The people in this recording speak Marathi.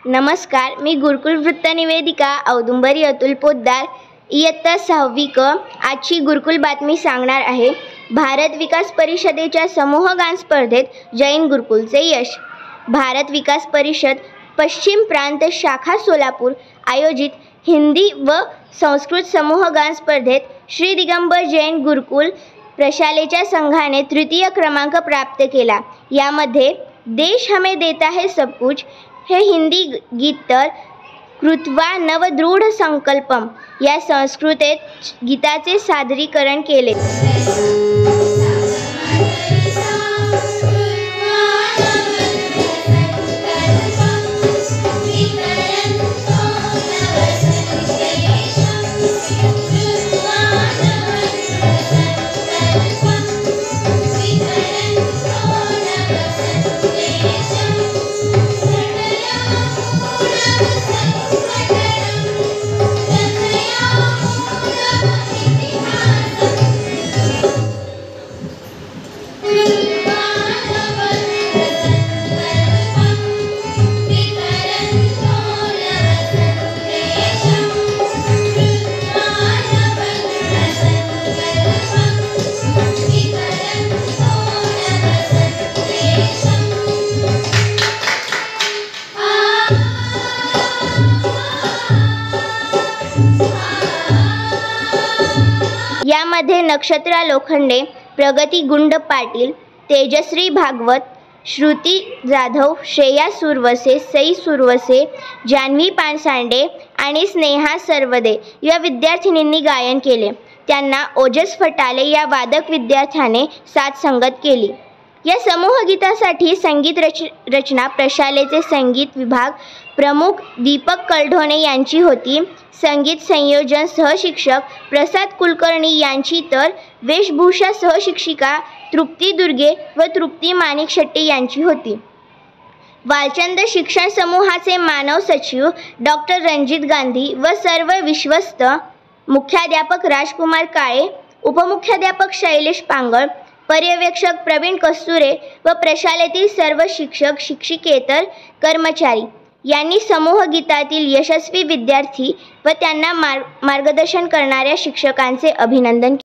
नमस्कार, मी गुरुकुल वृत्तनिवेदिका औदुंबरी अतुल पोद्दार इयत्ता 6वी क आजची गुरुकुल बातमी सांगणार आहे। भारत विकास परिषदेच्या समूह गान स्पर्धेत जैन गुरुकुलचे यश। भारत विकास परिषद पश्चिम प्रांत शाखा सोलापूर आयोजित हिंदी व संस्कृत समूह गान स्पर्धेत श्री दिगंबर जैन गुरुकुल प्रशालेच्या संघाने तृतीय क्रमांक प्राप्त केला। यामध्ये देश हमें देता है सब कुछ हे हिंदी गीत तर कृत्वा नवदृढ संकल्पम या संस्कृत गीताचे सादरीकरण केले। यामध्ये नक्षत्रा लोखंडे, प्रगती गुंड पाटील, तेजश्री भागवत, श्रुती जाधव, श्रेया सुरवसे, सई सुरवसे, जान्हवी पानसांडे आणि स्नेहा सरवदे या विद्यार्थिनींनी गायन केले। त्यांना ओजस फटाले या वादक विद्यार्थ्याने साथ संगत केली। या समूह गीतासाठी संगीत रचना प्रशालेचे संगीत विभाग प्रमुख दीपक कलढोणे यांची होती। संगीत संयोजन सहशिक्षक प्रसाद कुलकर्णी यांची तर वेशभूषा सहशिक्षिका तृप्ती दुर्गे व तृप्ती माणिक शेट्टी यांची होती। वालचंद शिक्षण समूहाचे मानव सचिव डॉक्टर रणजित गांधी व सर्व विश्वस्त, मुख्याध्यापक राजकुमार काळे, उपमुख्याध्यापक शैलेश पांगळ, पर्यवेक्षक प्रवीण कस्तुरे व प्रशालेतील सर्व शिक्षक शिक्षिकेतर कर्मचारी यांनी समूह गीतातील यशस्वी विद्यार्थी व त्यांना मार्गदर्शन करणाऱ्या शिक्षकांचे अभिनंदन केले।